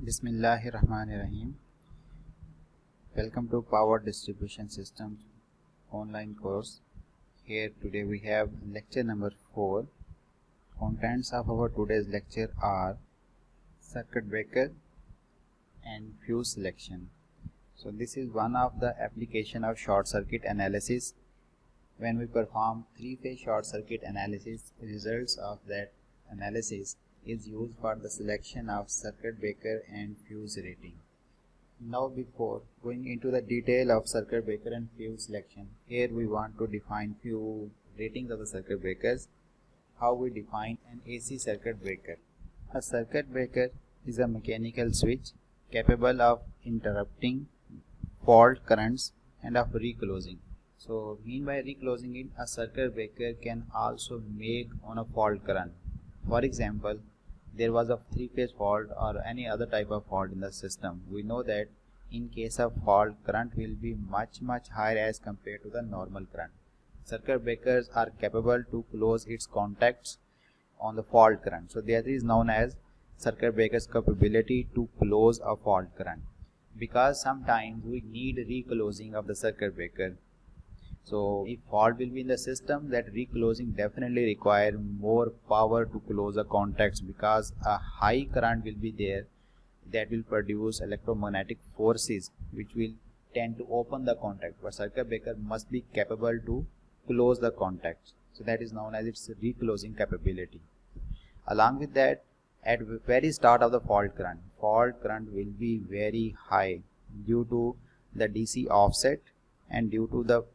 Bismillahirrahmanirrahim. Welcome to Power Distribution Systems online course. Here today we have lecture number 4. Contents of our today's lecture are circuit breaker and fuse selection. So this is one of the application of short circuit analysis. When we perform three-phase short circuit analysis, results of that analysis is used for the selection of circuit breaker and fuse rating. Now before going into the detail of circuit breaker and fuse selection, here we want to define few ratings of the circuit breakers. How we define an AC circuit breaker. A circuit breaker is a mechanical switch capable of interrupting fault currents and of reclosing. So mean by reclosing it, a circuit breaker can also make on a fault current. For example, there was a three-phase fault or any other type of fault in the system. We know that in case of fault, current will be much higher as compared to the normal current. Circuit breakers are capable to close its contacts on the fault current. So that is known as circuit breaker's capability to close a fault current. Because sometimes we need reclosing of the circuit breaker. So if fault will be in the system, that reclosing definitely require more power to close the contacts, because a high current will be there that will produce electromagnetic forces which will tend to open the contact, but circuit breaker must be capable to close the contacts. So that is known as its reclosing capability. Along with that, at the very start of the fault current will be very high due to the DC offset and due to the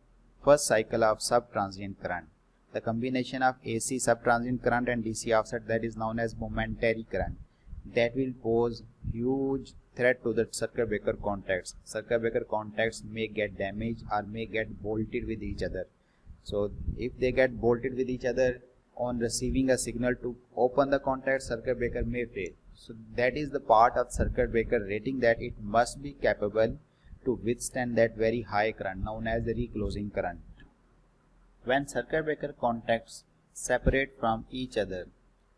first cycle of subtransient current. The combination of AC subtransient current and DC offset, that is known as momentary current, that will pose huge threat to the circuit breaker contacts. Circuit breaker contacts may get damaged or may get bolted with each other. So if they get bolted with each other on receiving a signal to open the contact, circuit breaker may fail. So that is the part of circuit breaker rating, that it must be capable to withstand that very high current known as the reclosing current. When circuit breaker contacts separate from each other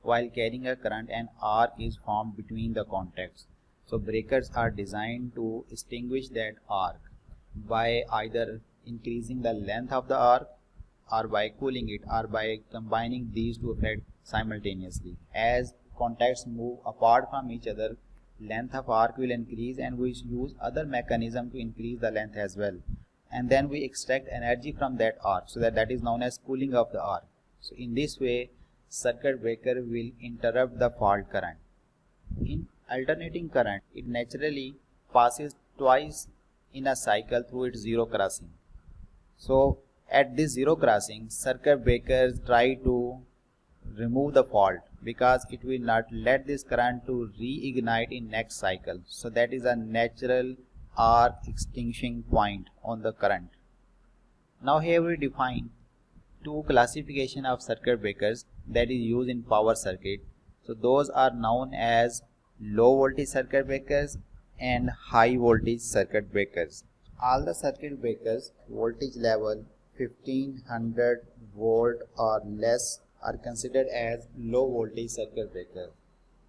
while carrying a current, an arc is formed between the contacts. So breakers are designed to extinguish that arc by either increasing the length of the arc or by cooling it or by combining these two effects simultaneously. As contacts move apart from each other, length of arc will increase, and we use other mechanism to increase the length as well, and then we extract energy from that arc, so that is known as cooling of the arc. So in this way, circuit breaker will interrupt the fault current. In alternating current, it naturally passes twice in a cycle through its zero crossing. So at this zero crossing, circuit breakers try to remove the fault, because it will not let this current to reignite in next cycle. So that is a natural arc extinguishing point on the current. Now here we define two classification of circuit breakers that is used in power circuit. So those are known as low voltage circuit breakers and high voltage circuit breakers. All the circuit breakers voltage level 1500 volt or less are considered as low voltage circuit breaker,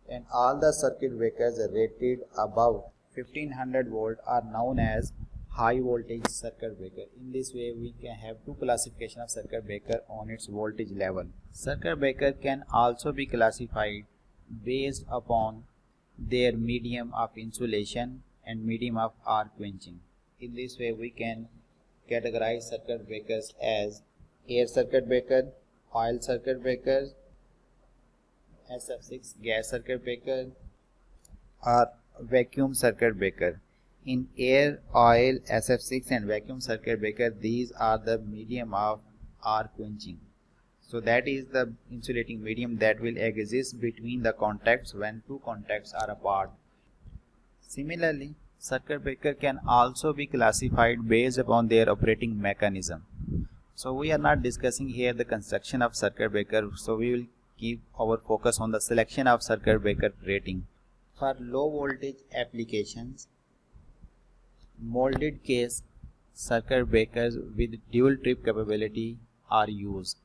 and all the circuit breakers rated above 1500 volt are known as high voltage circuit breaker. In this way, we can have two classification of circuit breaker on its voltage level. Circuit breaker can also be classified based upon their medium of insulation and medium of arc quenching. In this way, we can categorize circuit breakers as air circuit breaker, oil circuit breaker, SF6 gas circuit breaker, or vacuum circuit breaker. In air, oil, SF6 and vacuum circuit breaker, these are the medium of arc quenching. So that is the insulating medium that will exist between the contacts when two contacts are apart. Similarly, circuit breaker can also be classified based upon their operating mechanism. So we are not discussing here the construction of circuit breaker, so we will keep our focus on the selection of circuit breaker rating. For low voltage applications, molded case circuit breakers with dual trip capability are used.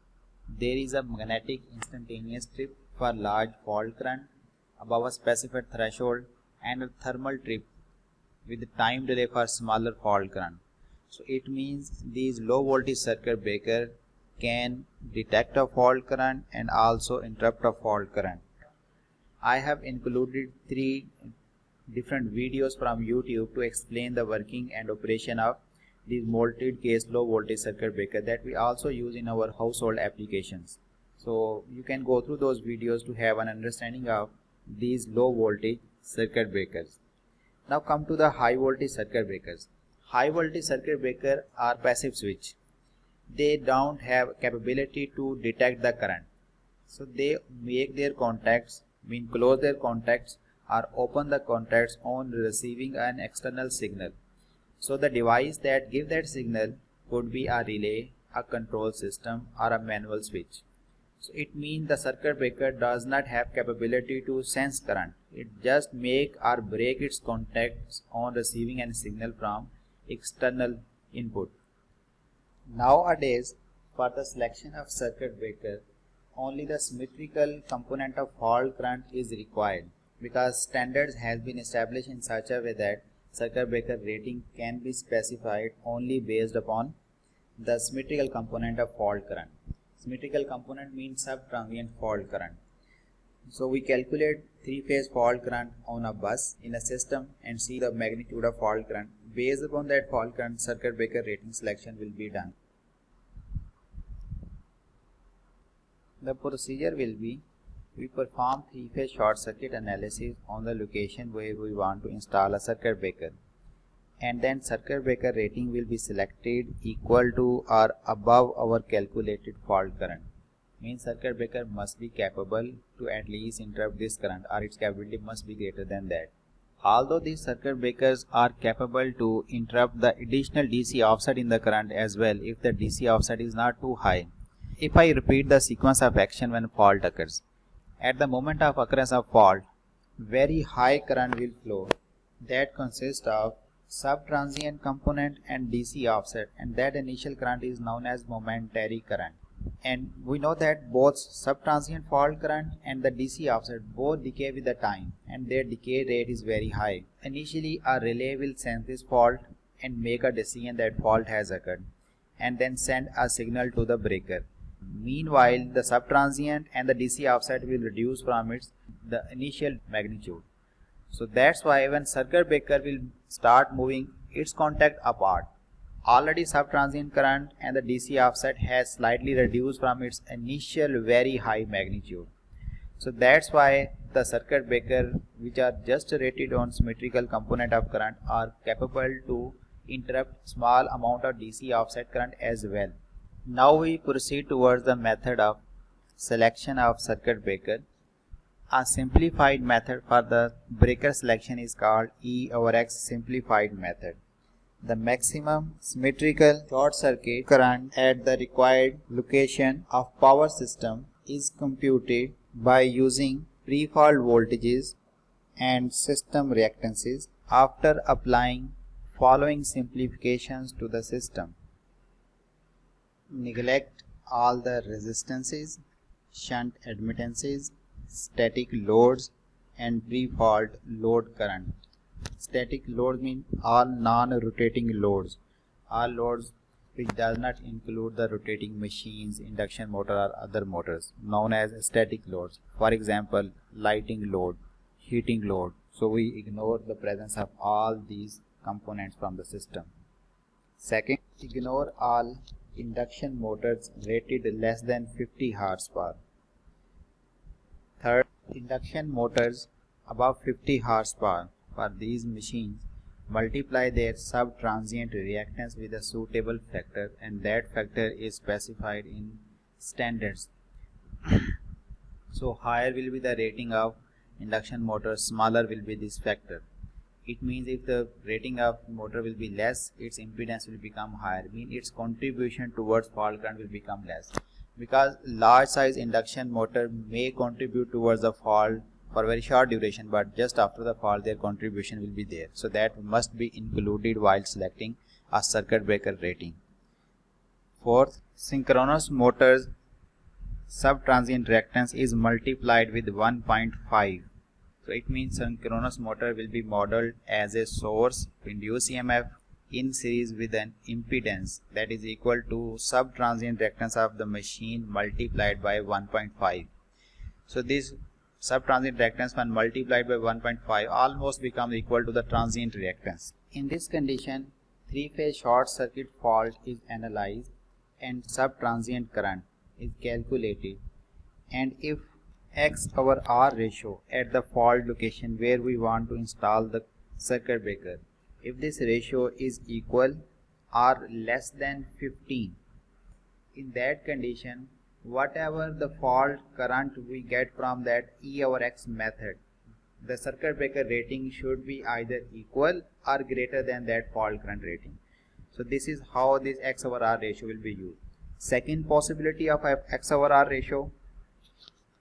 There is a magnetic instantaneous trip for large fault current above a specified threshold, and a thermal trip with the time delay for smaller fault current. So it means these low voltage circuit breaker can detect a fault current and also interrupt a fault current. I have included 3 different videos from YouTube to explain the working and operation of these multi-case low voltage circuit breaker that we also use in our household applications. So you can go through those videos to have an understanding of these low voltage circuit breakers. Now come to the high voltage circuit breakers. High voltage circuit breaker are passive switch. They don't have capability to detect the current. So they make their contacts, close their contacts or open the contacts on receiving an external signal. So the device that gives that signal could be a relay, a control system or a manual switch. So it means the circuit breaker does not have capability to sense current. It just make or break its contacts on receiving a signal from external input. Nowadays, for the selection of circuit breaker, only the symmetrical component of fault current is required because standards has been established in such a way that circuit breaker rating can be specified only based upon the symmetrical component of fault current. Symmetrical component means sub-transient fault current. So we calculate 3-phase fault current on a bus in a system and see the magnitude of fault current. Based upon that fault current, circuit breaker rating selection will be done. The procedure will be, we perform 3-phase short circuit analysis on the location where we want to install a circuit breaker, and then circuit breaker rating will be selected equal to or above our calculated fault current. Means circuit breaker must be capable to at least interrupt this current or its capability must be greater than that. Although these circuit breakers are capable to interrupt the additional DC offset in the current as well if the DC offset is not too high. If I repeat the sequence of action when fault occurs, at the moment of occurrence of fault, very high current will flow that consists of sub-transient component and DC offset, and that initial current is known as momentary current. And we know that both sub-transient fault current and the DC offset both decay with the time and their decay rate is very high. Initially a relay will sense this fault and make a decision that fault has occurred and then send a signal to the breaker. Meanwhile, the sub-transient and the DC offset will reduce from the initial magnitude. So that's why when circuit breaker will start moving its contact apart, already sub-transient current and the DC offset has slightly reduced from its initial very high magnitude. So that's why the circuit breaker which are just rated on symmetrical component of current are capable to interrupt small amount of DC offset current as well. Now we proceed towards the method of selection of circuit breaker. A simplified method for the breaker selection is called E/X simplified method. The maximum symmetrical short circuit current at the required location of power system is computed by using pre-fault voltages and system reactances after applying following simplifications to the system. Neglect all the resistances, shunt admittances, static loads and pre-fault load current. Static loads mean all non-rotating loads, all loads which does not include the rotating machines, induction motor or other motors, known as static loads. For example, lighting load, heating load. So we ignore the presence of all these components from the system. Second, ignore all induction motors rated less than 50 horsepower. Third, induction motors above 50 horsepower. For these machines, multiply their sub-transient reactance with a suitable factor, and that factor is specified in standards. So higher will be the rating of induction motor, smaller will be this factor. It means if the rating of motor will be less, its impedance will become higher, means its contribution towards fault current will become less. Because large size induction motor may contribute towards the fault for very short duration, but just after the fault their contribution will be there. So that must be included while selecting a circuit breaker rating. Fourth, synchronous motors sub-transient reactance is multiplied with 1.5 So it means synchronous motor will be modeled as a source to induce EMF in series with an impedance that is equal to sub-transient reactance of the machine multiplied by 1.5. So this sub-transient reactance when multiplied by 1.5 almost becomes equal to the transient reactance. In this condition, three-phase short circuit fault is analyzed and sub-transient current is calculated, and if X over R ratio at the fault location where we want to install the circuit breaker, if this ratio is equal or less than 15, in that condition whatever the fault current we get from that E over X method, the circuit breaker rating should be either equal or greater than that fault current rating. So this is how this X over R ratio will be used. Second possibility of X over R ratio,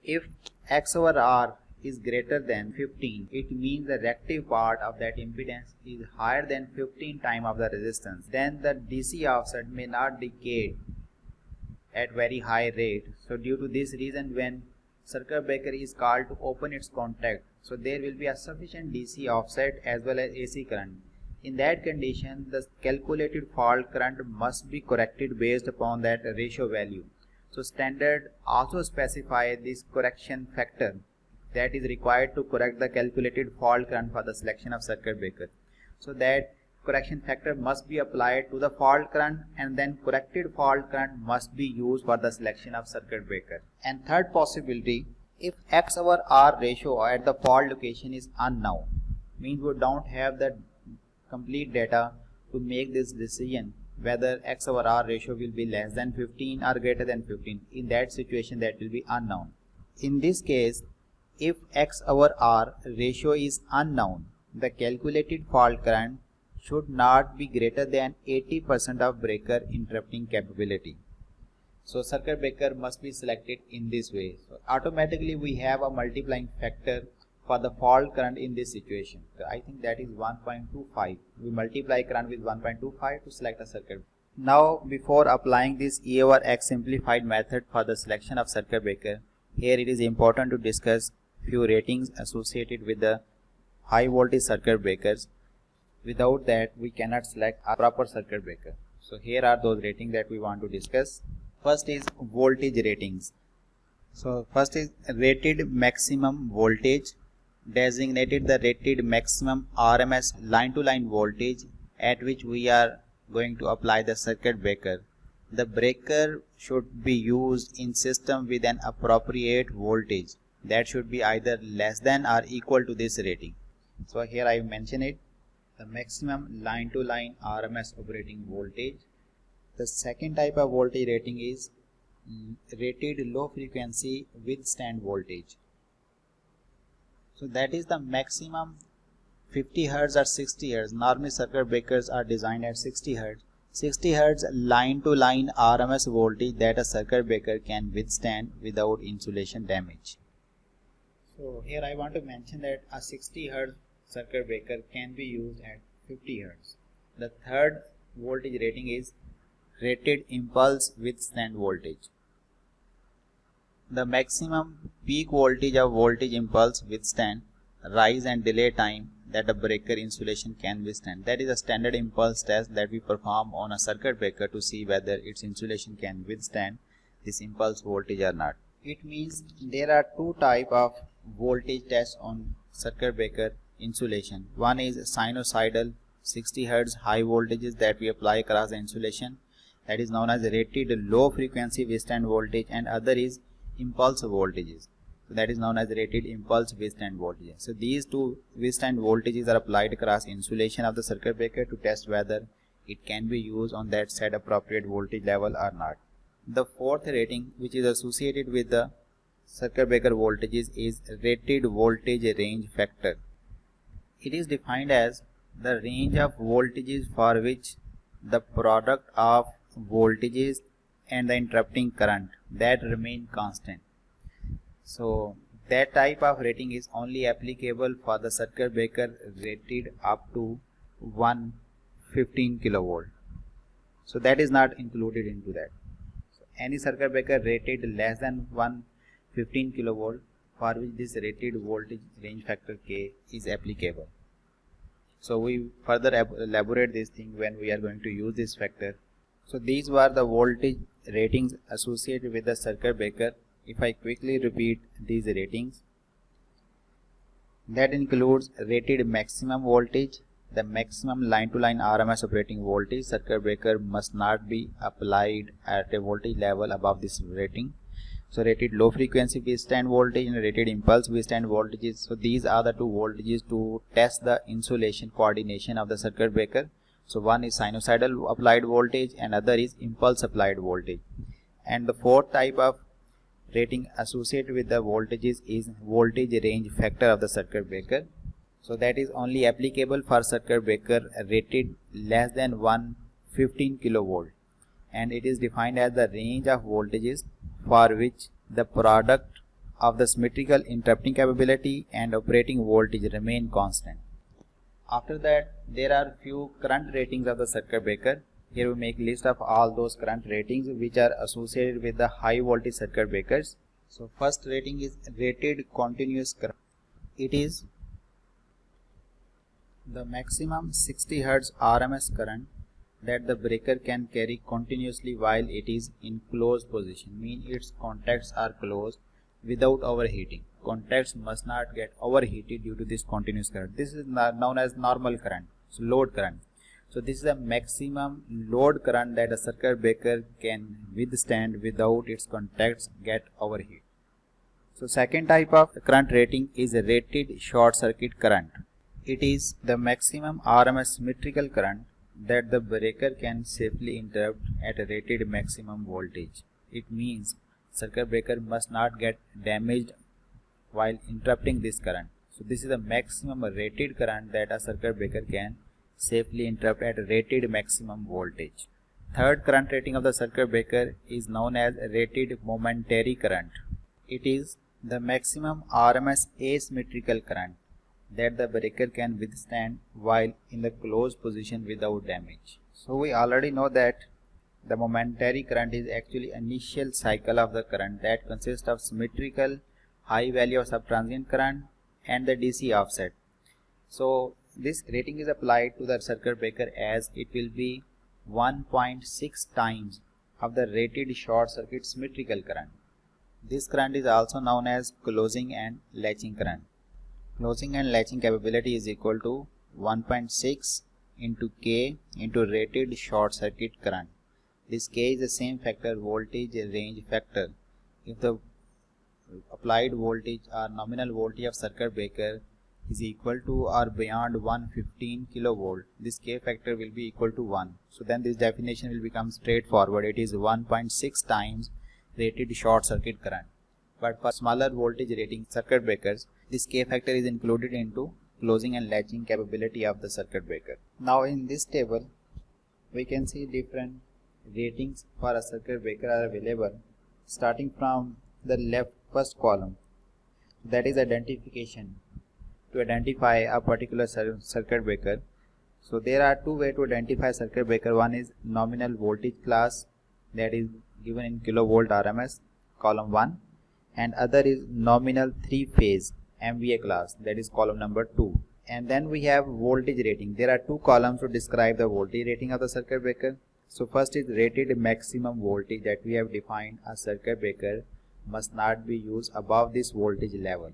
if X over R is greater than 15, it means the reactive part of that impedance is higher than 15 times of the resistance. Then the DC offset may not decay at very high rate. So due to this reason, when circuit breaker is called to open its contact, so there will be a sufficient DC offset as well as AC current. In that condition, the calculated fault current must be corrected based upon that ratio value. So standard also specify this correction factor that is required to correct the calculated fault current for the selection of circuit breaker. So that correction factor must be applied to the fault current, and then corrected fault current must be used for the selection of circuit breaker. And third possibility, if X over R ratio at the fault location is unknown, means we don't have the complete data to make this decision whether X over R ratio will be less than 15 or greater than 15. In that situation, that will be unknown. In this case, if X over R ratio is unknown, the calculated fault current should not be greater than 80% of breaker interrupting capability. So circuit breaker must be selected in this way. So automatically we have a multiplying factor for the fault current in this situation. So I think that is 1.25. We multiply current with 1.25 to select a circuit. Now before applying this E over X simplified method for the selection of circuit breaker, here it is important to discuss few ratings associated with the high voltage circuit breakers. Without that we cannot select a proper circuit breaker. So here are those ratings that we want to discuss. First is voltage ratings. So first is rated maximum voltage, designated the rated maximum RMS line to line voltage at which we are going to apply the circuit breaker. The breaker should be used in system with an appropriate voltage that should be either less than or equal to this rating. So here I mention it, the maximum line to line RMS operating voltage. The second type of voltage rating is rated low frequency withstand voltage. So that is the maximum 50 Hz or 60 Hz. Normally circuit breakers are designed at 60 Hz. 60 Hz line to line RMS voltage that a circuit breaker can withstand without insulation damage. So here I want to mention that a 60 Hz circuit breaker can be used at 50 Hz. The third voltage rating is rated impulse withstand voltage. The maximum peak voltage of voltage impulse withstand rise and delay time that a breaker insulation can withstand. That is a standard impulse test that we perform on a circuit breaker to see whether its insulation can withstand this impulse voltage or not. It means there are two types of voltage tests on circuit breaker insulation. One is sinusoidal 60 Hz high voltages that we apply across the insulation, that is known as rated low frequency withstand voltage, and other is impulse voltages, so that is known as rated impulse withstand voltage. So these two withstand voltages are applied across insulation of the circuit breaker to test whether it can be used on that set appropriate voltage level or not. The fourth rating which is associated with the circuit breaker voltages is rated voltage range factor. It is defined as the range of voltages for which the product of voltages and the interrupting current that remain constant. So that type of rating is only applicable for the circuit breaker rated up to 115 kilovolt. So that is not included into that. So any circuit breaker rated less than 115 kilovolt, for which this rated voltage range factor K is applicable. So we further elaborate this thing when we are going to use this factor. So these were the voltage ratings associated with the circuit breaker. If I quickly repeat these ratings, that includes rated maximum voltage, the maximum line-to-line RMS operating voltage. Circuit breaker must not be applied at a voltage level above this rating. So rated low frequency withstand voltage and rated impulse withstand voltages. So these are the two voltages to test the insulation coordination of the circuit breaker. So one is sinusoidal applied voltage and other is impulse applied voltage. And the fourth type of rating associated with the voltages is voltage range factor of the circuit breaker. So that is only applicable for circuit breaker rated less than 115 kilovolt, and it is defined as the range of voltages for which the product of the symmetrical interrupting capability and operating voltage remain constant. After that, there are few current ratings of the circuit breaker. Here we make list of all those current ratings which are associated with the high voltage circuit breakers. So first rating is rated continuous current. It is the maximum 60 Hz RMS current that the breaker can carry continuously while it is in closed position, means its contacts are closed without overheating. Contacts must not get overheated due to this continuous current. This is known as normal current, so load current. So this is the maximum load current that a circuit breaker can withstand without its contacts get overheated. So second type of current rating is a rated short circuit current. It is the maximum RMS symmetrical current that the breaker can safely interrupt at a rated maximum voltage. It means circuit breaker must not get damaged while interrupting this current. So this is the maximum rated current that a circuit breaker can safely interrupt at a rated maximum voltage. Third current rating of the circuit breaker is known as rated momentary current. It is the maximum RMS asymmetrical current that the breaker can withstand while in the closed position without damage. So we already know that the momentary current is actually initial cycle of the current that consists of symmetrical high value of subtransient current and the DC offset. So this rating is applied to the circuit breaker as it will be 1.6 times of the rated short circuit symmetrical current. This current is also known as closing and latching current. Closing and latching capability is equal to 1.6 into K into rated short circuit current. This K is the same factor voltage range factor. If the applied voltage or nominal voltage of circuit breaker is equal to or beyond 115 kilovolt, this K factor will be equal to 1. So then this definition will become straightforward. It is 1.6 times rated short circuit current. But for smaller voltage rating circuit breakers, this K factor is included into closing and latching capability of the circuit breaker. Now in this table, we can see different ratings for a circuit breaker are available, starting from the left first column, that is identification, to identify a particular circuit breaker. So there are two ways to identify circuit breaker. One is nominal voltage class, that is given in kilovolt RMS, column 1, and other is nominal 3-phase MVA class, that is column number 2. And then we have voltage rating. There are two columns to describe the voltage rating of the circuit breaker. So first is rated maximum voltage, that we have defined a circuit breaker must not be used above this voltage level,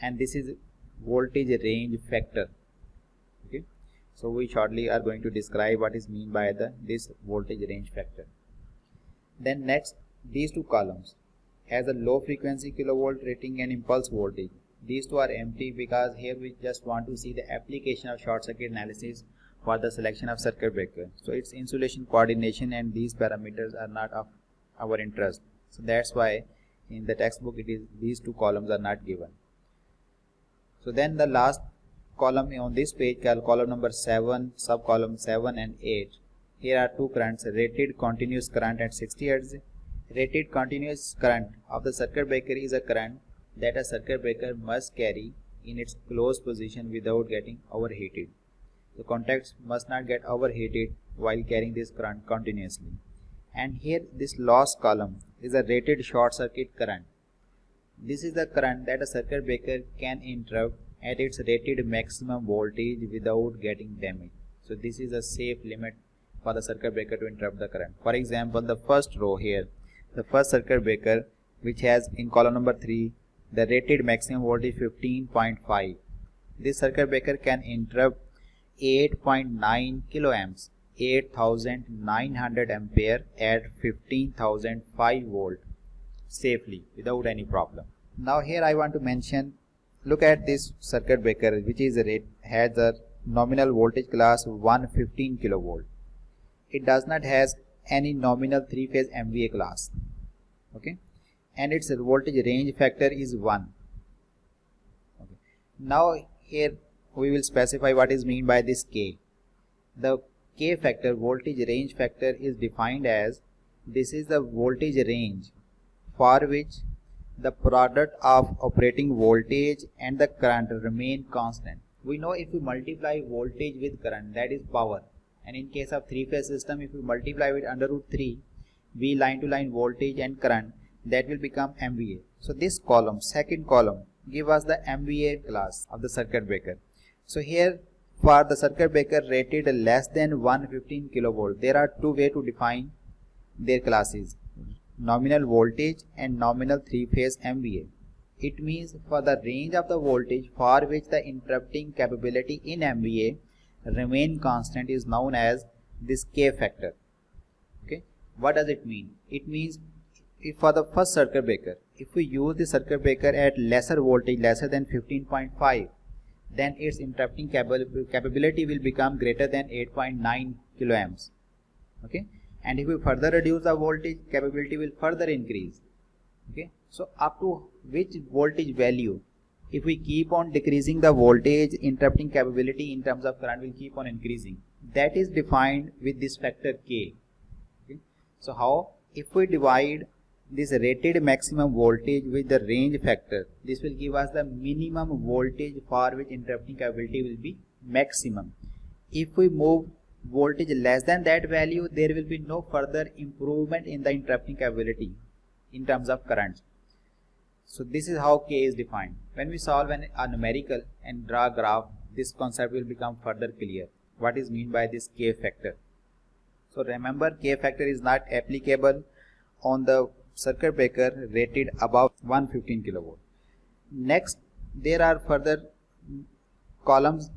and this is voltage range factor. Okay, so we shortly are going to describe what is mean by this voltage range factor. Then next, these two columns has a low frequency kilovolt rating and impulse voltage. These two are empty because here we just want to see the application of short circuit analysis for the selection of circuit breaker. So its insulation coordination and these parameters are not of our interest. So that's why in the textbook it is these two columns are not given. So then the last column on this page, column number 7, sub column 7 and 8. Here are two currents, rated continuous current at 60 Hz. Rated continuous current of the circuit breaker is a current that a circuit breaker must carry in its closed position without getting overheated. The contacts must not get overheated while carrying this current continuously. And here this loss column is a rated short circuit current. This is the current that a circuit breaker can interrupt at its rated maximum voltage without getting damaged. So this is a safe limit for the circuit breaker to interrupt the current. For example, the first row here, the first circuit breaker which has in column number 3 the rated maximum voltage 15.5. This circuit breaker can interrupt 8.9 kiloamps, 8900 ampere at 15,005 volt safely without any problem. Now here I want to mention, look at this circuit breaker which is has a nominal voltage class 115 kilovolt. It does not has any nominal 3-phase MVA class, okay, and its voltage range factor is 1. Okay. Now here we will specify what is mean by this K. The K factor, voltage range factor, is defined as this is the voltage range for which the product of operating voltage and the current remain constant. We know if we multiply voltage with current, that is power, and in case of 3-phase system, if we multiply with under root 3, V line to line voltage and current, that will become MVA. So this column, second column, give us the MVA class of the circuit breaker. So here for the circuit breaker rated less than 115 kilovolt, there are two ways to define their classes: nominal voltage and nominal 3-phase MVA. It means for the range of the voltage for which the interrupting capability in MVA remain constant is known as this K factor. Okay, what does it mean? It means if for the first circuit breaker, if we use the circuit breaker at lesser voltage, lesser than 15.5, then its interrupting capability will become greater than 8.9 kiloamps. Okay, and if we further reduce the voltage, capability will further increase. Okay, so up to which voltage value, if we keep on decreasing the voltage, interrupting capability in terms of current will keep on increasing. That is defined with this factor K. Okay, so how? If we divide this rated maximum voltage with the range factor, this will give us the minimum voltage for which interrupting capability will be maximum. If we move voltage less than that value, there will be no further improvement in the interrupting capability in terms of current. So this is how K is defined. When we solve a numerical and draw a graph, this concept will become further clear. What is meant by this K factor? So remember, K factor is not applicable on the circuit breaker rated above 115 kilovolt. Next, there are further columns.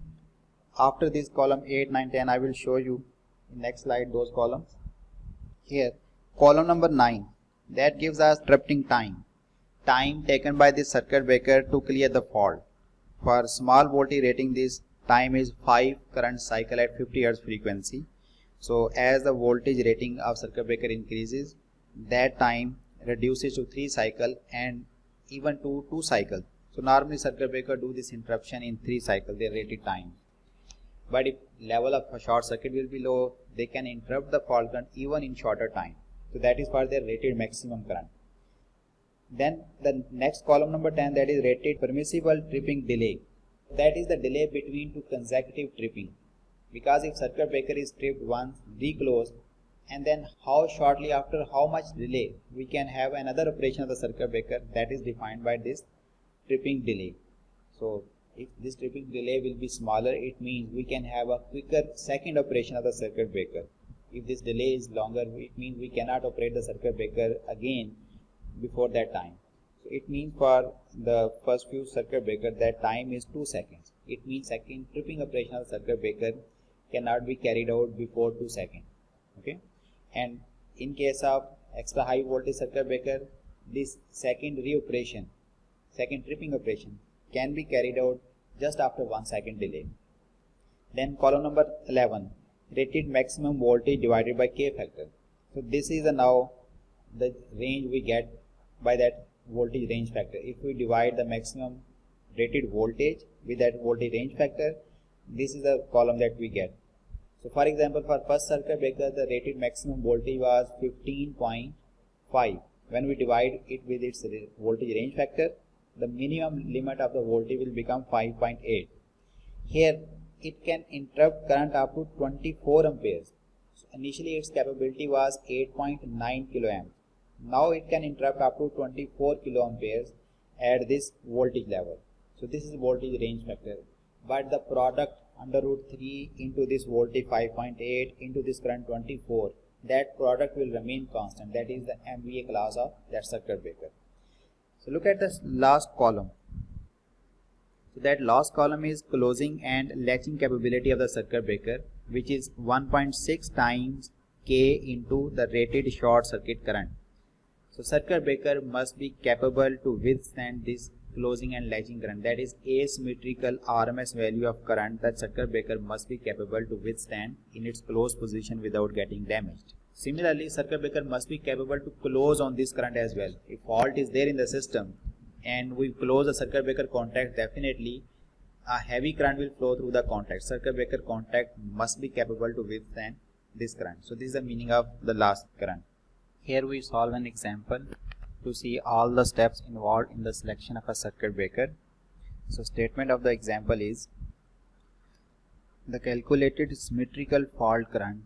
After this column 8, 9, 10, I will show you in next slide those columns. Here, column number 9, that gives us interrupting time taken by this circuit breaker to clear the fault. For small voltage rating, this time is 5 current cycle at 50 Hz frequency. So as the voltage rating of circuit breaker increases, that time reduces to 3 cycle and even to 2 cycle. So normally circuit breaker do this interruption in 3 cycle, their rated time. But if level of a short circuit will be low, they can interrupt the fault current even in shorter time. So that is for their rated maximum current. Then the next column number 10, that is rated permissible tripping delay. That is the delay between two consecutive tripping. Because if circuit breaker is tripped once, reclosed, and then how shortly after how much delay we can have another operation of the circuit breaker, that is defined by this tripping delay. So if this tripping delay will be smaller, it means we can have a quicker second operation of the circuit breaker. If this delay is longer, it means we cannot operate the circuit breaker again before that time. So it means for the first few circuit breaker that time is 2 seconds. It means second tripping operation of the circuit breaker cannot be carried out before 2 seconds. Okay, and in case of extra high voltage circuit breaker, this second reoperation, second tripping operation can be carried out just after 1 second delay. Then column number 11, rated maximum voltage divided by K factor. So this is now the range we get by that voltage range factor. If we divide the maximum rated voltage with that voltage range factor, this is the column that we get. So for example, for first circuit breaker, the rated maximum voltage was 15.5. When we divide it with its voltage range factor, the minimum limit of the voltage will become 5.8. Here it can interrupt current up to 24 amperes. So initially its capability was 8.9 kiloamps. Now it can interrupt up to 24 kiloamperes, at this voltage level. So this is voltage range factor, but the product under root 3 into this voltage 5.8 into this current 24, that product will remain constant. That is the MVA class of that circuit breaker. So look at this last column. So that last column is closing and latching capability of the circuit breaker, which is 1.6 times K into the rated short circuit current. So circuit breaker must be capable to withstand this closing and latching current. That is asymmetrical RMS value of current that circuit breaker must be capable to withstand in its closed position without getting damaged. Similarly, circuit breaker must be capable to close on this current as well. If fault is there in the system and we close the circuit breaker contact, definitely a heavy current will flow through the contact. Circuit breaker contact must be capable to withstand this current. So this is the meaning of the last current. Here we solve an example to see all the steps involved in the selection of a circuit breaker. So statement of the example is the calculated symmetrical fault current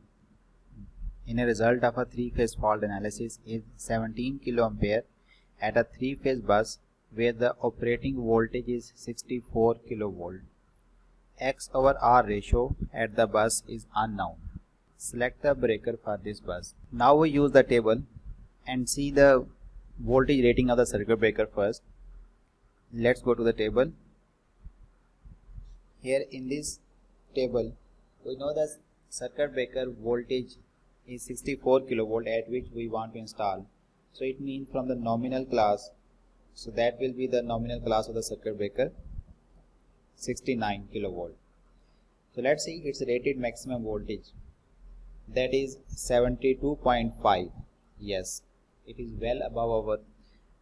in a result of a three-phase fault analysis is 17 kA at a three-phase bus where the operating voltage is 64 kV. X/R ratio at the bus is unknown. Select the breaker for this bus. Now we use the table and see the voltage rating of the circuit breaker first. Let's go to the table. Here in this table we know that circuit breaker voltage is 64 kV at which we want to install. So it means from the nominal class, so that will be the nominal class of the circuit breaker 69 kV. So let's see its rated maximum voltage, that is 72.5. Yes, it is well above our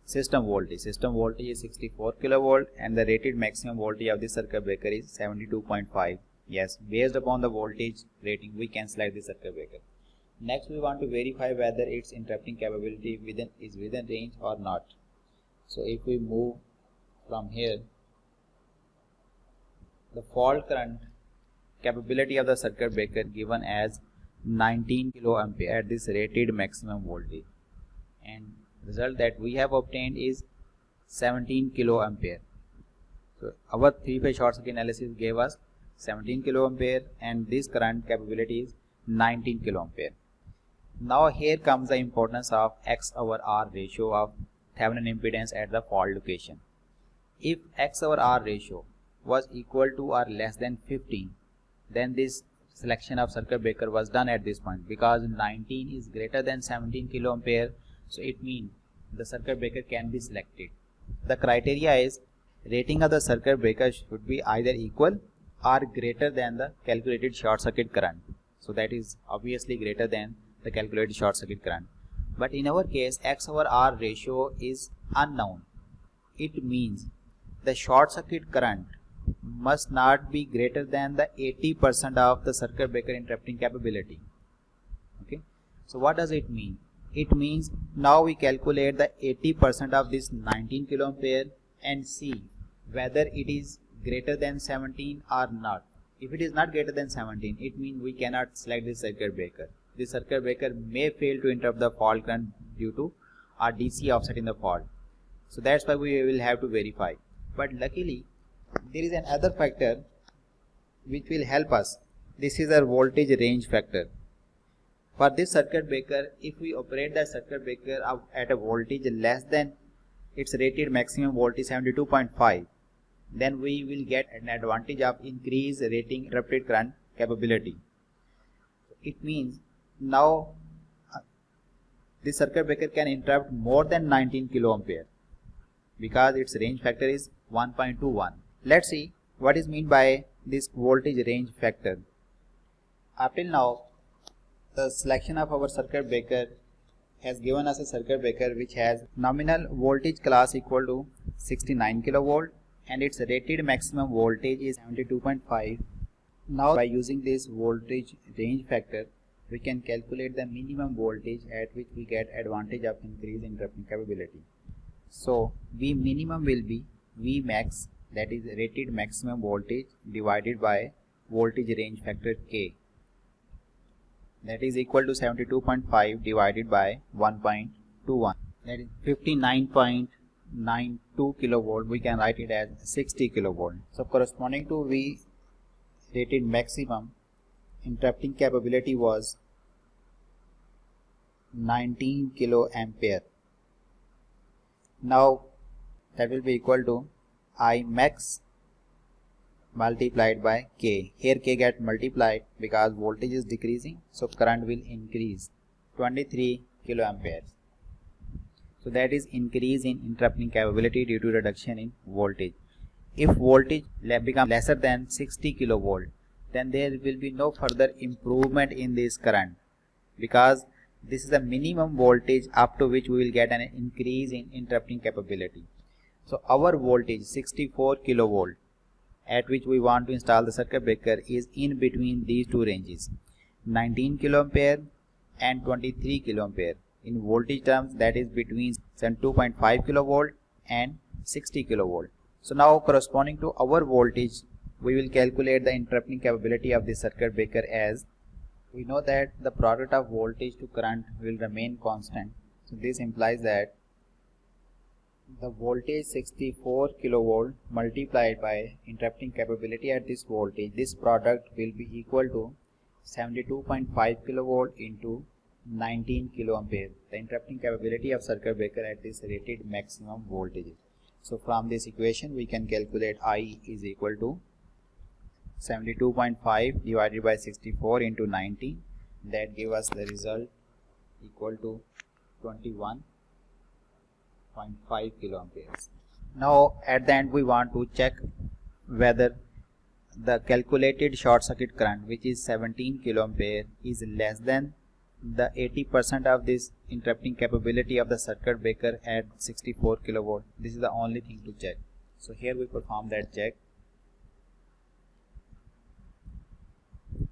system voltage. System voltage is 64 kV and the rated maximum voltage of this circuit breaker is 72.5. Yes, based upon the voltage rating we can select the circuit breaker. Next we want to verify whether its interrupting capability is within range or not. So if we move from here, the fault current capability of the circuit breaker given as 19 kA at this rated maximum voltage, and result that we have obtained is 17 kA. So our three-phase short circuit analysis gave us 17 kA and this current capability is 19 kA. Now here comes the importance of X/R ratio of Thevenin impedance at the fault location. If X/R ratio was equal to or less than 15, then this selection of circuit breaker was done at this point, because 19 is greater than 17 kA, so it means the circuit breaker can be selected. The criteria is rating of the circuit breaker should be either equal or greater than the calculated short circuit current. So that is obviously greater than the calculated short circuit current. But in our case X/R ratio is unknown. It means the short circuit current must not be greater than the 80% of the circuit breaker interrupting capability. Okay, so what does it mean? It means now we calculate the 80% of this 19 kA and see whether it is greater than 17 or not. If it is not greater than 17, it means we cannot select this circuit breaker. This circuit breaker may fail to interrupt the fault current due to our DC offset in the fault. So that's why we will have to verify. But luckily there is another factor which will help us. This is our voltage range factor. For this circuit breaker, if we operate the circuit breaker at a voltage less than its rated maximum voltage 72.5, then we will get an advantage of increased rating interrupted current capability. It means now this circuit breaker can interrupt more than 19 kA because its range factor is 1.21. Let's see what is meant by this voltage range factor. Up till now, the selection of our circuit breaker has given us a circuit breaker which has nominal voltage class equal to 69 kV and its rated maximum voltage is 72.5. Now by using this voltage range factor, we can calculate the minimum voltage at which we get advantage of increase in interrupting capability. So V minimum will be V max, that is rated maximum voltage, divided by voltage range factor K, that is equal to 72.5 divided by 1.21, that is 59.9 92 kilovolt, we can write it as 60 kilovolt. So corresponding to V rated maximum, interrupting capability was 19 kiloampere. Now that will be equal to I max multiplied by K. Here K get multiplied because voltage is decreasing, so current will increase 23 kiloamperes. So that is increase in interrupting capability due to reduction in voltage. If voltage becomes lesser than 60 kilovolt, then there will be no further improvement in this current, because this is the minimum voltage up to which we will get an increase in interrupting capability. So our voltage 64 kilovolt at which we want to install the circuit breaker is in between these two ranges, 19 kiloampere and 23 kiloampere. In voltage terms, that is between 2.5 kilovolt and 60 kilovolt. So now corresponding to our voltage, we will calculate the interrupting capability of the circuit breaker, as we know that the product of voltage to current will remain constant. So this implies that the voltage 64 kilovolt multiplied by interrupting capability at this voltage, this product will be equal to 72.5 kilovolt into 19 kiloampere, the interrupting capability of circuit breaker at this rated maximum voltage. So from this equation we can calculate I is equal to 72.5 divided by 64 into 19. That give us the result equal to 21.5 kiloamperes. Now at the end we want to check whether the calculated short circuit current, which is 17 kiloampere, is less than the 80% of this interrupting capability of the circuit breaker at 64 kilovolt. This is the only thing to check. So here we perform that check.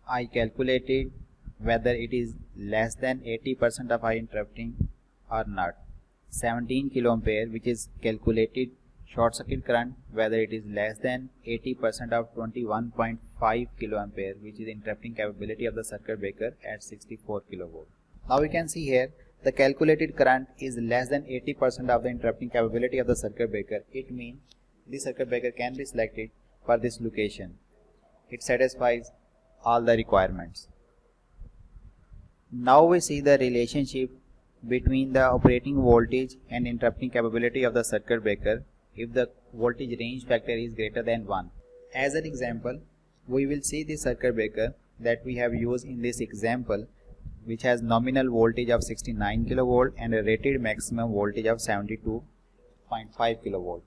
I calculated whether it is less than 80% of I interrupting or not. 17 kiloampere, which is calculated short circuit current, whether it is less than 80% of 21.5 kiloampere, which is interrupting capability of the circuit breaker at 64 kilovolt. Now we can see here the calculated current is less than 80% of the interrupting capability of the circuit breaker. It means this circuit breaker can be selected for this location. It satisfies all the requirements. Now we see the relationship between the operating voltage and interrupting capability of the circuit breaker if the voltage range factor is greater than 1. As an example, we will see the circuit breaker that we have used in this example, which has nominal voltage of 69 kilovolt and a rated maximum voltage of 72.5 kilovolt.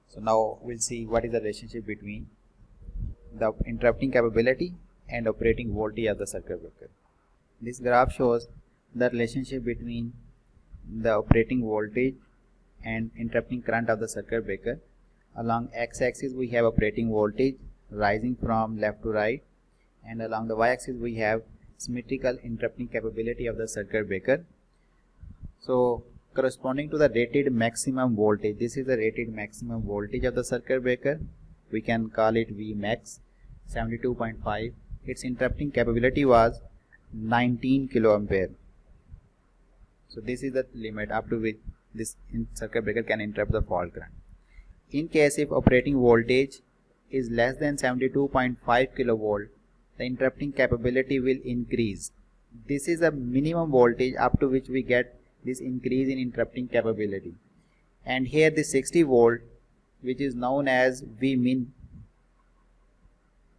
So now we'll see what is the relationship between the interrupting capability and operating voltage of the circuit breaker. This graph shows the relationship between the operating voltage and interrupting current of the circuit breaker. Along x-axis we have operating voltage rising from left to right, and along the y-axis we have symmetrical interrupting capability of the circuit breaker. So corresponding to the rated maximum voltage, this is the rated maximum voltage of the circuit breaker. We can call it V max, 72.5. Its interrupting capability was 19 kiloampere. So this is the limit up to which this circuit breaker can interrupt the fault current. In case if operating voltage is less than 72.5 kilovolt, the interrupting capability will increase. This is a minimum voltage up to which we get this increase in interrupting capability. And here the 60 volt, which is known as V min,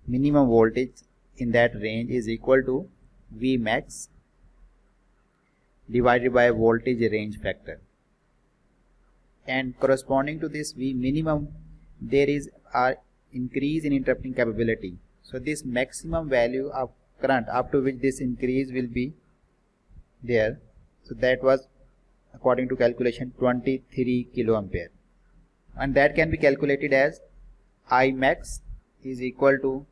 minimum voltage in that range, is equal to V max divided by voltage range factor. And corresponding to this V minimum, there is an increase in interrupting capability. So this maximum value of current up to which this increase will be there, so that was according to calculation 23 kiloampere, and that can be calculated as I max is equal to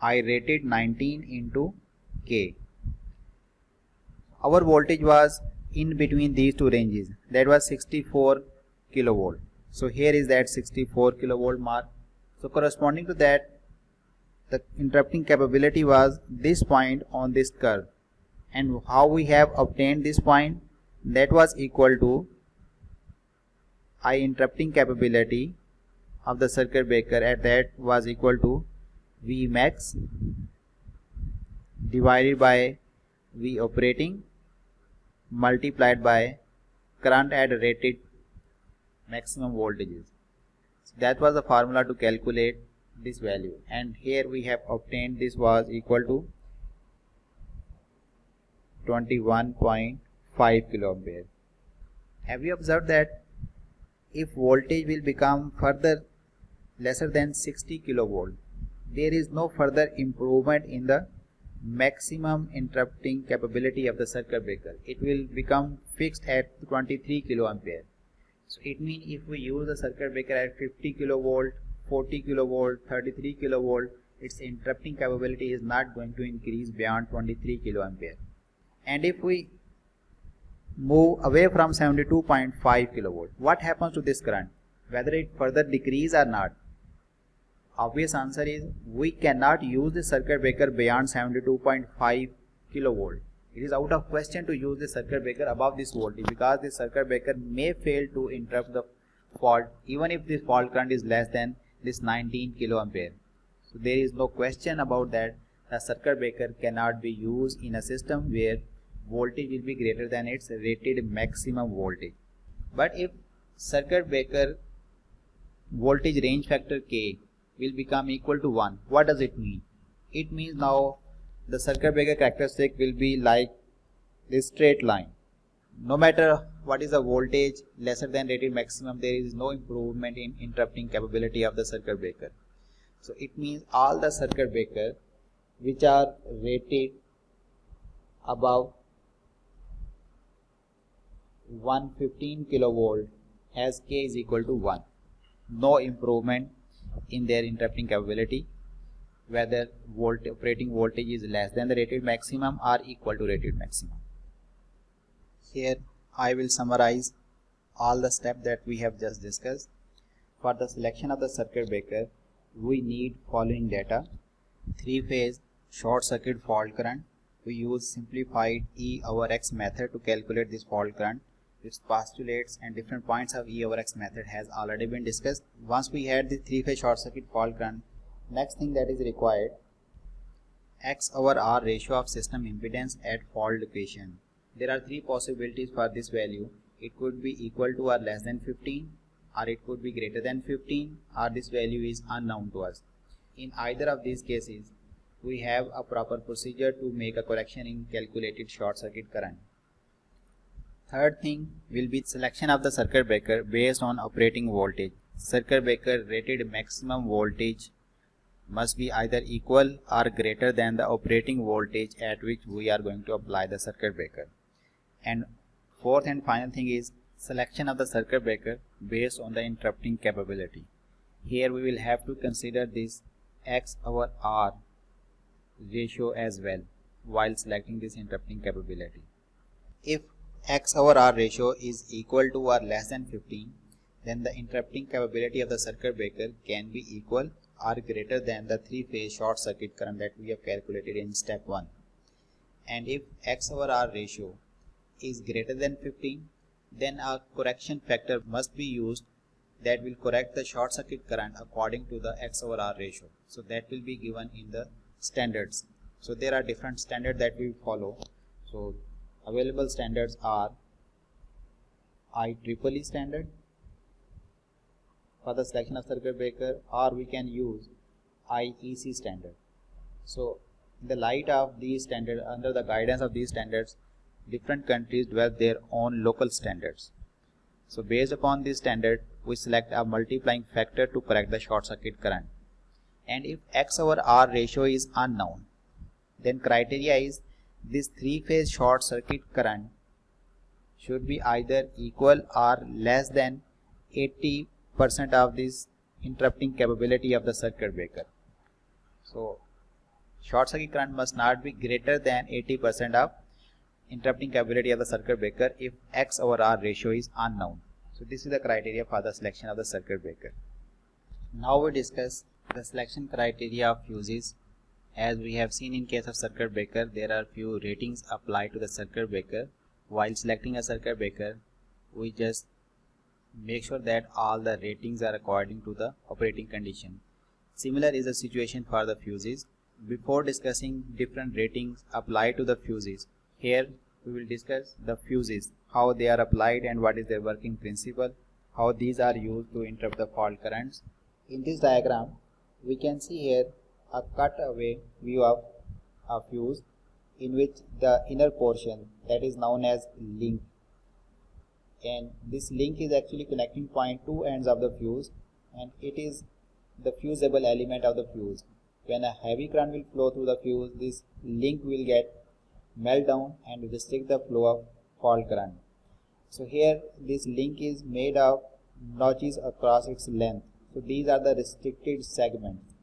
I rated 19 into K. Our voltage was in between these two ranges, that was 64 kilovolt. So here is that 64 kilovolt mark. So corresponding to that, the interrupting capability was this point on this curve, and how we have obtained this point, that was equal to I interrupting capability of the circuit breaker at that was equal to V max divided by V operating multiplied by current at rated maximum voltages. So that was the formula to calculate this value, and here we have obtained this was equal to 21.5 kiloampere. Have you observed that if voltage will become further lesser than 60 kilovolt, there is no further improvement in the maximum interrupting capability of the circuit breaker. It will become fixed at 23 kiloampere. So it means if we use the circuit breaker at 50 kilovolt, 40 kilovolt, 33 kilovolt, its interrupting capability is not going to increase beyond 23 kiloampere. And if we move away from 72.5 kilovolt, what happens to this current? Whether it further decrease or not? Obvious answer is we cannot use the circuit breaker beyond 72.5 kilovolt. It is out of question to use the circuit breaker above this voltage, because the circuit breaker may fail to interrupt the fault even if the fault current is less than this 19 kiloampere. So there is no question about that. The circuit breaker cannot be used in a system where voltage will be greater than its rated maximum voltage. But if circuit breaker voltage range factor K will become equal to 1, what does it mean? It means now the circuit breaker characteristic will be like this straight line. No matter what is the voltage lesser than rated maximum, there is no improvement in interrupting capability of the circuit breaker. So it means all the circuit breaker which are rated above 115 kilovolt has K is equal to 1. No improvement in their interrupting capability, whether operating voltage is less than the rated maximum or equal to rated maximum. Here I will summarize all the steps that we have just discussed. For the selection of the circuit breaker, we need following data: 3-phase short circuit fault current. We use simplified E over X method to calculate this fault current. Its postulates and different points of E over X method has already been discussed. Once we had the 3-phase short circuit fault current, next thing that is required, X over R ratio of system impedance at fault location. There are 3 possibilities for this value. It could be equal to or less than 15, or it could be greater than 15, or this value is unknown to us. In either of these cases, we have a proper procedure to make a correction in calculated short circuit current. Third thing will be selection of the circuit breaker based on operating voltage. Circuit breaker rated maximum voltage must be either equal or greater than the operating voltage at which we are going to apply the circuit breaker. And fourth and final thing is selection of the circuit breaker based on the interrupting capability. Here we will have to consider this X over R ratio as well while selecting this interrupting capability. If X over R ratio is equal to or less than 15, then the interrupting capability of the circuit breaker can be equal or greater than the 3-phase short circuit current that we have calculated in step 1. And if X over R ratio is greater than 15, then a correction factor must be used that will correct the short circuit current according to the X over R ratio. So that will be given in the standards. So there are different standards that we follow. So available standards are IEEE standard for the selection of circuit breaker, or we can use IEC standard. So in the light of these standards, under the guidance of these standards, different countries develop their own local standards. So based upon this standard, we select a multiplying factor to correct the short circuit current. And if X over R ratio is unknown, then criteria is this 3-phase short circuit current should be either equal or less than 80% of this interrupting capability of the circuit breaker. So short circuit current must not be greater than 80% of interrupting capability of the circuit breaker if X over R ratio is unknown. So this is the criteria for the selection of the circuit breaker. Now we discuss the selection criteria of fuses. As we have seen in case of circuit breaker, there are few ratings applied to the circuit breaker. While selecting a circuit breaker, we just make sure that all the ratings are according to the operating condition. Similar is the situation for the fuses. Before discussing different ratings applied to the fuses, here we will discuss the fuses, how they are applied and what is their working principle, how these are used to interrupt the fault currents. In this diagram, we can see here a cutaway view of a fuse in which the inner portion, that is known as link, and this link is actually connecting point two ends of the fuse, and it is the fusible element of the fuse. When a heavy current will flow through the fuse, this link will get melt down and restrict the flow of fault current. So here this link is made of notches across its length. So these are the restricted segments.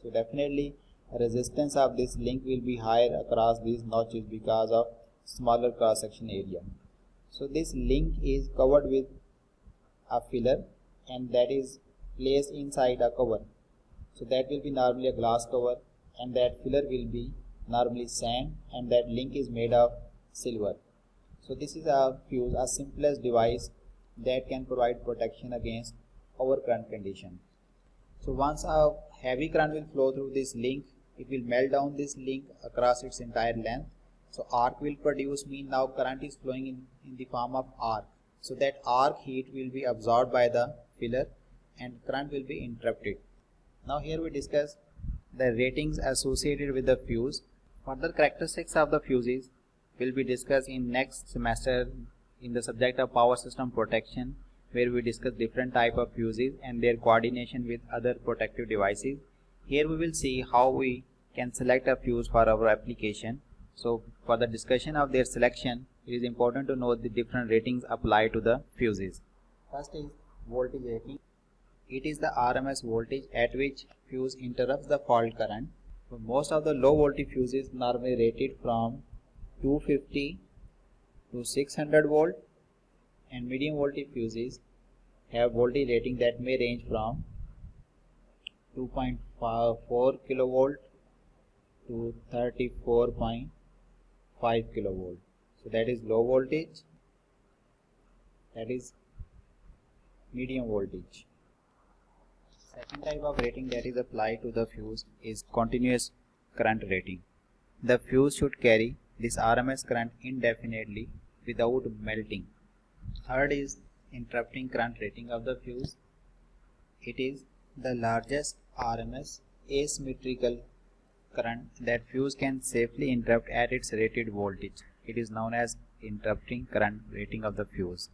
So definitely resistance of this link will be higher across these notches because of smaller cross section area. So this link is covered with a filler, and that is placed inside a cover. So that will be normally a glass cover, and that filler will be normally sand, and that link is made of silver. So this is a fuse, a simplest device that can provide protection against overcurrent condition. So once a heavy current will flow through this link, it will melt down this link across its entire length. So arc will produce, mean now current is flowing in the form of arc. So that arc heat will be absorbed by the filler and current will be interrupted. Now here we discuss the ratings associated with the fuse. Further characteristics of the fuses will be discussed in next semester in the subject of power system protection, where we discuss different type of fuses and their coordination with other protective devices. Here we will see how we can select a fuse for our application. So for the discussion of their selection, it is important to know the different ratings applied to the fuses. First is voltage rating. It is the RMS voltage at which fuse interrupts the fault current. So most of the low voltage fuses normally rated from 250 to 600 volt, and medium voltage fuses have voltage rating that may range from 2.4 kilovolt to 34.5 kilovolt. So that is low voltage, that is medium voltage. Second type of rating that is applied to the fuse is continuous current rating. The fuse should carry this RMS current indefinitely without melting. Third is interrupting current rating of the fuse. It is the largest RMS asymmetrical current that fuse can safely interrupt at its rated voltage. It is known as interrupting current rating of the fuse.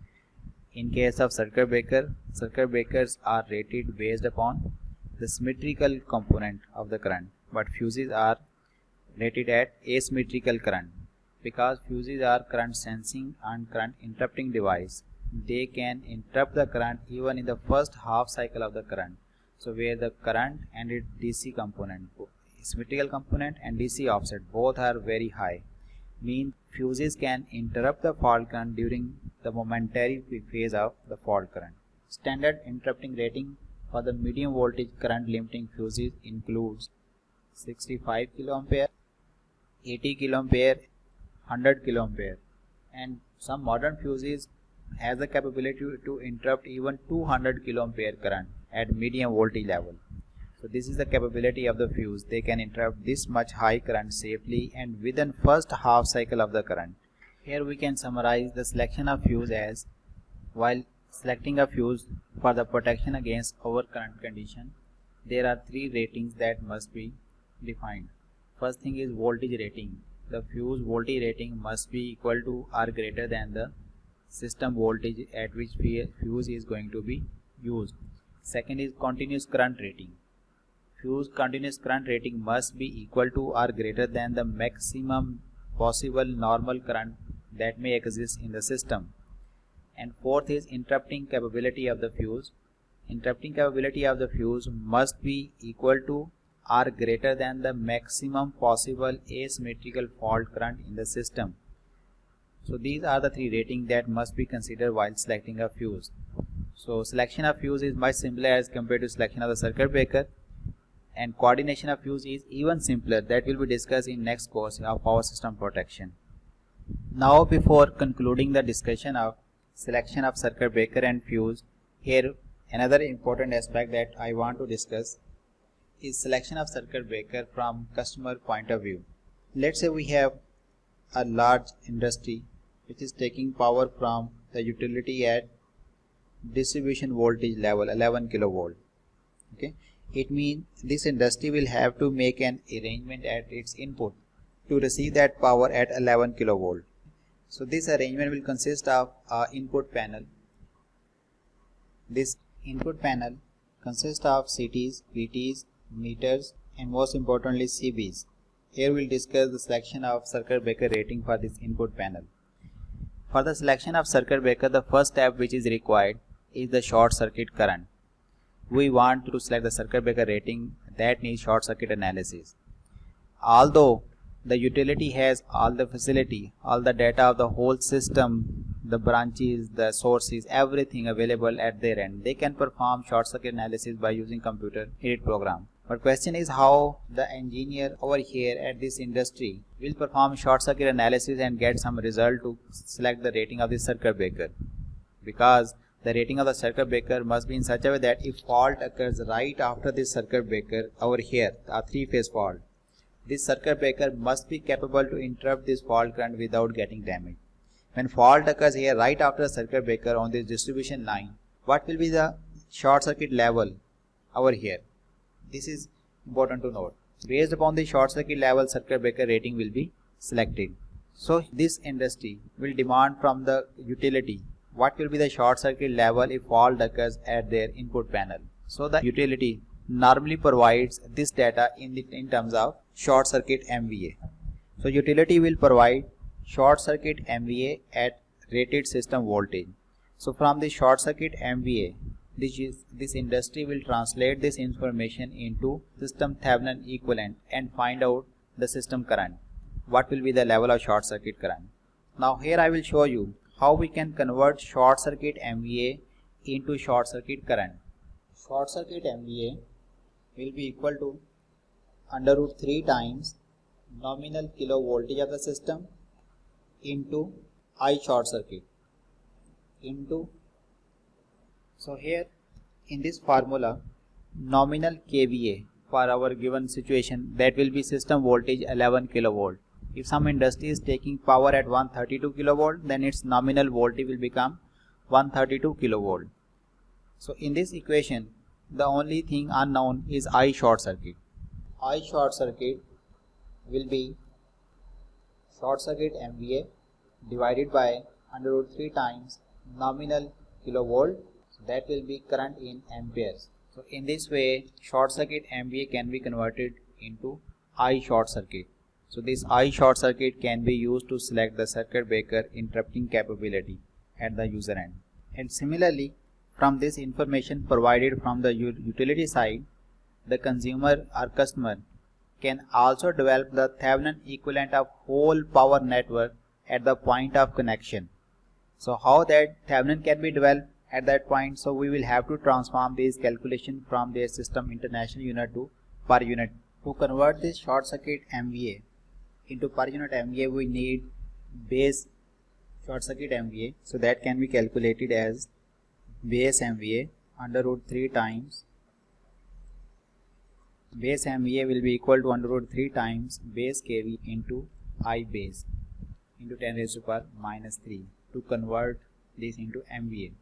In case of circuit breakers are rated based upon the symmetrical component of the current, but fuses are rated at asymmetrical current. Because fuses are current sensing and current interrupting device, they can interrupt the current even in the first half cycle of the current. So where the current and its DC component, symmetrical component and DC offset, both are very high, means fuses can interrupt the fault current during the momentary phase of the fault current. Standard interrupting rating for the medium voltage current limiting fuses includes 65 kA, 80 kA, 100 kA, and some modern fuses has the capability to interrupt even 200 kA current at medium voltage level. So this is the capability of the fuse. They can interrupt this much high current safely and within first half cycle of the current. Here we can summarize the selection of fuse as, while selecting a fuse for the protection against overcurrent condition, there are three ratings that must be defined. First thing is voltage rating. The fuse voltage rating must be equal to or greater than the system voltage at which fuse is going to be used. Second is continuous current rating. Fuse continuous current rating must be equal to or greater than the maximum possible normal current that may exist in the system. And fourth is interrupting capability of the fuse. Interrupting capability of the fuse must be equal to or greater than the maximum possible asymmetrical fault current in the system. So these are the three ratings that must be considered while selecting a fuse. So selection of fuse is much simpler as compared to selection of the circuit breaker, and coordination of fuse is even simpler. That will be discussed in next course of power system protection. Now before concluding the discussion of selection of circuit breaker and fuse, Here another important aspect that I want to discuss is selection of circuit breaker from customer point of view. Let's say we have a large industry which is taking power from the utility at distribution voltage level 11 kilovolt. Okay, it means this industry will have to make an arrangement at its input to receive that power at 11 kilovolt. So this arrangement will consist of an input panel. This input panel consists of CTs, VTs, meters, and most importantly CBs. Here we'll discuss the selection of circuit breaker rating for this input panel. For the selection of circuit breaker, the first step which is required is the short circuit current. We want to select the circuit breaker rating that needs short circuit analysis. Although the utility has all the facility, all the data of the whole system, the branches, the sources, everything available at their end, they can perform short circuit analysis by using computer aided program. But question is how the engineer over here at this industry will perform short circuit analysis and get some result to select the rating of the circuit breaker. Because the rating of the circuit breaker must be in such a way that if fault occurs right after this circuit breaker over here, a three-phase fault, this circuit breaker must be capable to interrupt this fault current without getting damaged. When fault occurs here right after the circuit breaker on this distribution line, what will be the short circuit level over here? This is important to note. Based upon the short circuit level, circuit breaker rating will be selected. So this industry will demand from the utility what will be the short circuit level if fault occurs at their input panel. So the utility normally provides this data in terms of short circuit MVA. So utility will provide short circuit MVA at rated system voltage. So from the short circuit MVA, this industry will translate this information into system Thevenin equivalent and find out the system current. What will be the level of short circuit current? Now here I will show you how we can convert short circuit MVA into short circuit current. Short circuit MVA will be equal to under root 3 times nominal kilo voltage of the system into I short circuit into, so here in this formula nominal kVA for our given situation, that will be system voltage 11 kilovolt. If some industry is taking power at 132 kilovolt, then its nominal voltage will become 132 kilovolt. So in this equation, the only thing unknown is I short circuit. I short circuit will be short circuit MVA divided by under root 3 times nominal kilovolt. So that will be current in amperes. So in this way, short circuit MVA can be converted into I short circuit. So this I short circuit can be used to select the circuit breaker interrupting capability at the user end. And similarly, from this information provided from the utility side, the consumer or customer can also develop the Thevenin equivalent of whole power network at the point of connection. So how that Thevenin can be developed at that point? So we will have to transform this calculation from their system international unit to per unit. To convert this short circuit MVA into per unit MVA, we need base short circuit MVA. So that can be calculated as base MVA under root 3 times base MVA will be equal to under root 3 times base kV into I base into 10 raised to power minus 3 to convert this into MVA.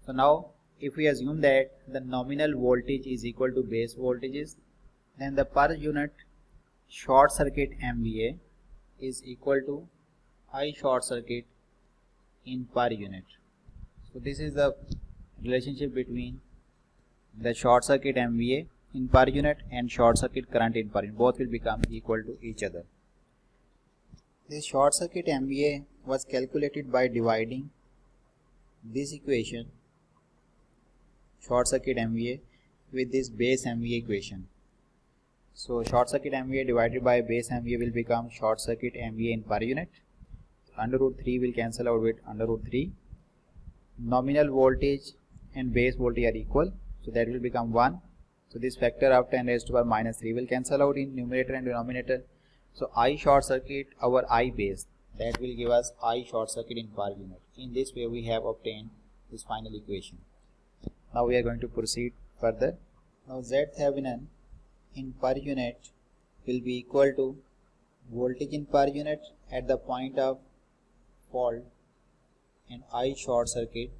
So now if we assume that the nominal voltage is equal to base voltages, then the per unit short circuit MVA is equal to I short circuit in per unit. So this is the relationship between the short circuit MVA in per unit and short circuit current in per unit. Both will become equal to each other. This short circuit MVA was calculated by dividing this equation short circuit MVA with this base MVA equation. So short circuit MVA divided by base MVA will become short circuit MVA in per unit. Under root 3 will cancel out with under root 3. Nominal voltage and base voltage are equal, so that will become 1. So this factor of 10 raised to power minus 3 will cancel out in numerator and denominator. So I short circuit our I base, that will give us I short circuit in per unit. In this way we have obtained this final equation. Now we are going to proceed further. Now Z Thevenin in per unit will be equal to voltage in per unit at the point of fault and I short circuit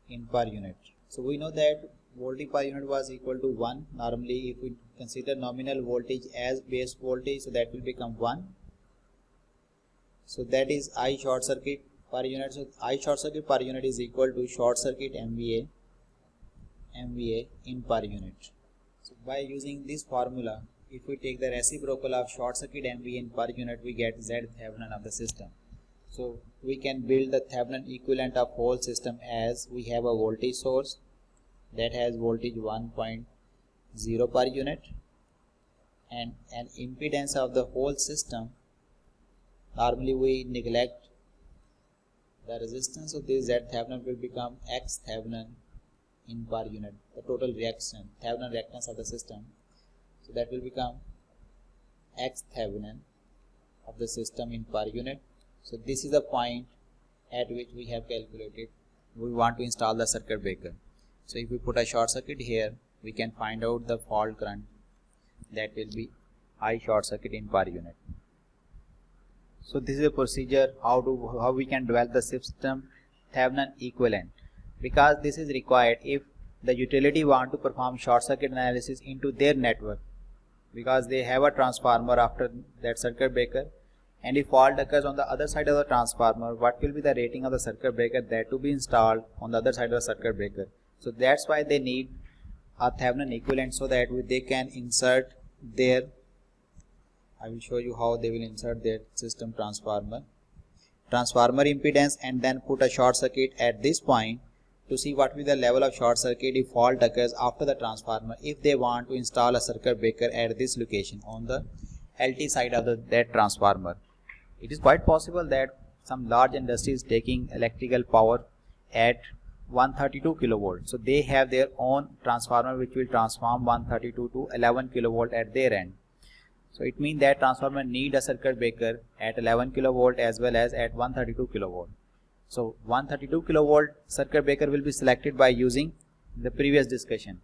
in per unit. So we know that voltage per unit was equal to 1. Normally if we consider nominal voltage as base voltage, so that will become 1. So that is I short circuit per unit. So I short circuit per unit is equal to short circuit MVA in per unit. So by using this formula, if we take the reciprocal of short circuit MVA in per unit, we get Z Thevenin of the system. So we can build the Thevenin equivalent of whole system as we have a voltage source that has voltage 1.0 per unit and an impedance of the whole system. Normally we neglect the resistance, so this Z Thevenin will become X Thevenin in per unit, the total reaction, Thevenin reactance of the system. So that will become X Thevenin of the system in per unit. So this is the point at which we have calculated we want to install the circuit breaker. So if we put a short circuit here, we can find out the fault current, that will be I short circuit in per unit. So this is a procedure how we can develop the system Thevenin equivalent, because this is required if the utility want to perform short circuit analysis into their network, because they have a transformer after that circuit breaker, and if fault occurs on the other side of the transformer, what will be the rating of the circuit breaker that to be installed on the other side of the circuit breaker. So that's why they need a Thevenin equivalent, so that they can insert their, I will show you how they will insert their system transformer impedance and then put a short circuit at this point to see what will be the level of short circuit if fault occurs after the transformer, if they want to install a circuit breaker at this location on the LT side of that transformer. It is quite possible that some large industry is taking electrical power at 132 kilovolt. So they have their own transformer which will transform 132 to 11 kilovolt at their end. So it means that transformer need a circuit breaker at 11 kilovolt as well as at 132 kilovolt. So 132 kilovolt circuit breaker will be selected by using the previous discussion.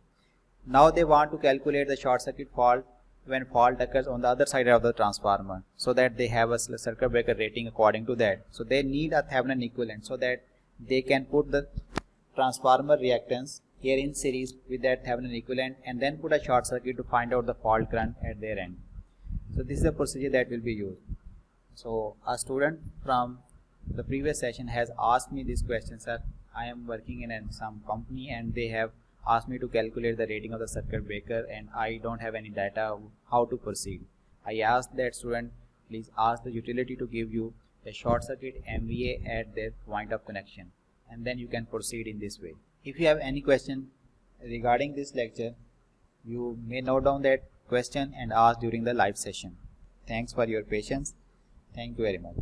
Now they want to calculate the short circuit fault when fault occurs on the other side of the transformer, so that they have a circuit breaker rating according to that. So they need a Thevenin equivalent so that they can put the transformer reactance here in series with that Thevenin equivalent and then put a short circuit to find out the fault current at their end. So this is the procedure that will be used. So a student from the previous session has asked me this question, sir, I am working in some company and they have asked me to calculate the rating of the circuit breaker and I don't have any data how to proceed. I asked that student, please ask the utility to give you a short circuit MVA at their point of connection, and then you can proceed in this way. If you have any question regarding this lecture, you may note down that question and ask during the live session. Thanks for your patience. Thank you very much.